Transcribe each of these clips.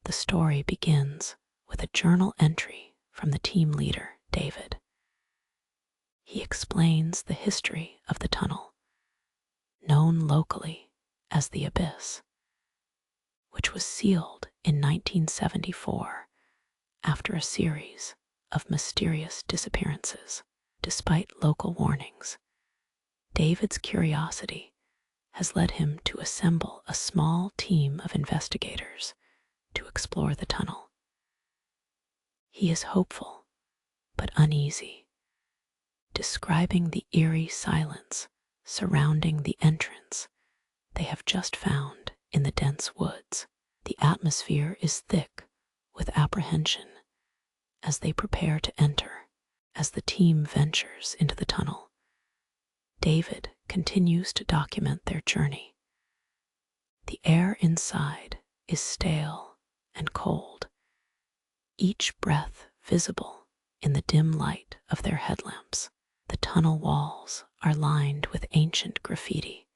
The story begins with a journal entry from the team leader, David. He explains the history of the tunnel, known locally as the Abyss, which was sealed in 1974 after a series of mysterious disappearances. Despite local warnings, David's curiosity has led him to assemble a small team of investigators to explore the tunnel. He is hopeful but uneasy, describing the eerie silence surrounding the entrance they have just found in the dense woods. The atmosphere is thick with apprehension as they prepare to enter. As the team ventures into the tunnel, David continues to document their journey. The air inside is stale and cold, each breath visible in the dim light of their headlamps. The tunnel walls are lined with ancient graffiti,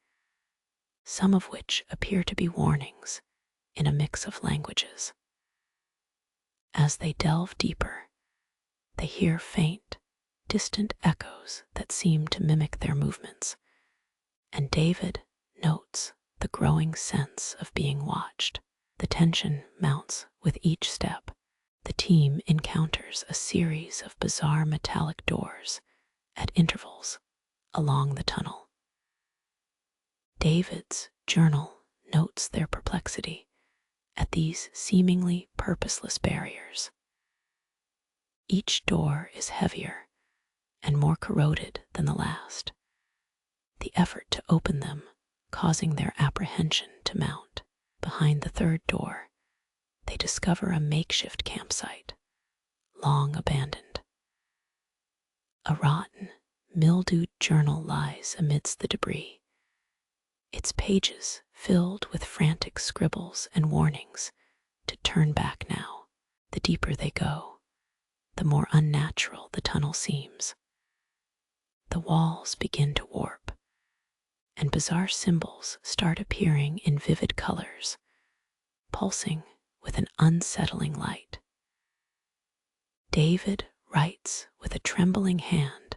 some of which appear to be warnings in a mix of languages. As they delve deeper, they hear faint, distant echoes that seem to mimic their movements, and David notes the growing sense of being watched. The tension mounts with each step. The team encounters a series of bizarre metallic doors at intervals along the tunnel. David's journal notes their perplexity at these seemingly purposeless barriers. Each door is heavier and more corroded than the last, the effort to open them causing their apprehension to mount. Behind the third door, they discover a makeshift campsite, long abandoned. A rotten, mildewed journal lies amidst the debris, its pages filled with frantic scribbles and warnings to turn back now. The deeper they go, the more unnatural the tunnel seems. The walls begin to warp, and bizarre symbols start appearing in vivid colors, pulsing with an unsettling light. David writes with a trembling hand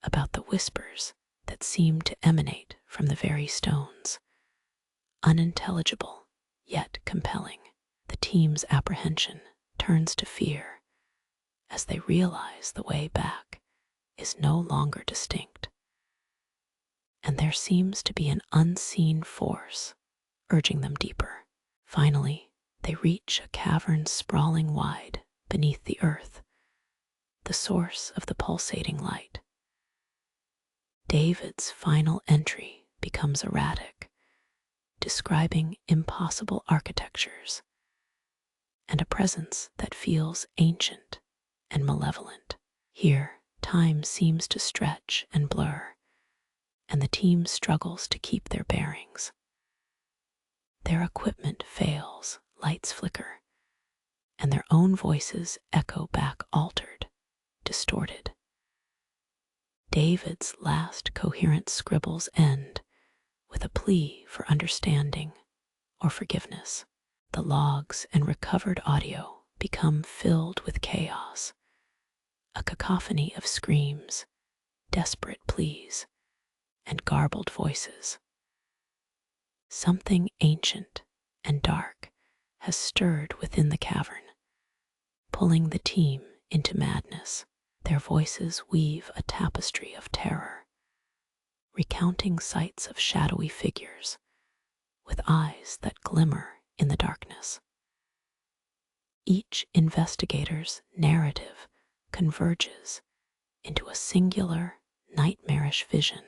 about the whispers that seem to emanate from the very stones, unintelligible yet compelling. The team's apprehension turns to fear as they realize the way back is no longer distinct, and there seems to be an unseen force urging them deeper. Finally, they reach a cavern sprawling wide beneath the earth, the source of the pulsating light. David's final entry becomes erratic, describing impossible architectures and a presence that feels ancient and malevolent. Here, time seems to stretch and blur, and the team struggles to keep their bearings. Their equipment fails, lights flicker, and their own voices echo back altered, distorted. David's last coherent scribbles end with a plea for understanding or forgiveness. The logs and recovered audio become filled with chaos, a cacophony of screams, desperate pleas, and garbled voices. Something ancient and dark has stirred within the cavern, pulling the team into madness. Their voices weave a tapestry of terror, recounting sights of shadowy figures with eyes that glimmer in the darkness. Each investigator's narrative converges into a singular, nightmarish vision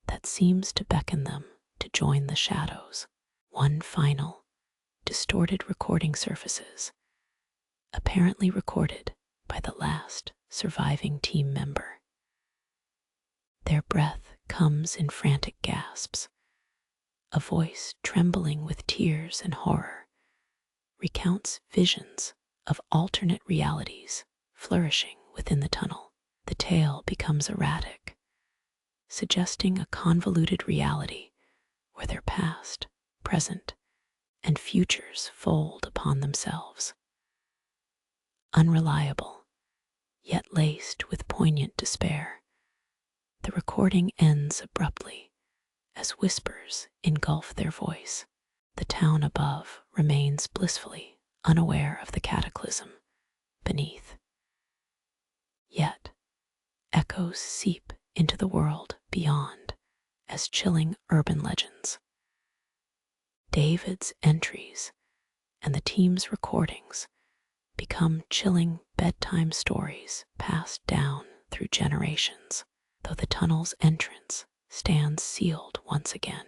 that seems to beckon them to join the shadows. One final, distorted recording surfaces, apparently recorded by the last surviving team member. Their breath comes in frantic gasps, a voice trembling with tears and horror recounts visions of alternate realities flourishing within the tunnel. The tale becomes erratic, suggesting a convoluted reality where their past, present, and futures fold upon themselves. Unreliable, yet laced with poignant despair, the recording ends abruptly as whispers engulf their voice. The town above remains blissfully unaware of the cataclysm beneath. Yet, echoes seep into the world beyond as chilling urban legends. David's entries and the team's recordings become chilling bedtime stories passed down through generations, though the tunnel's entrance stands sealed once again.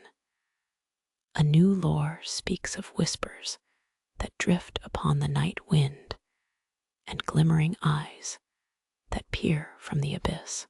A new lore speaks of whispers that drift upon the night wind and glimmering eyes that peer from the abyss.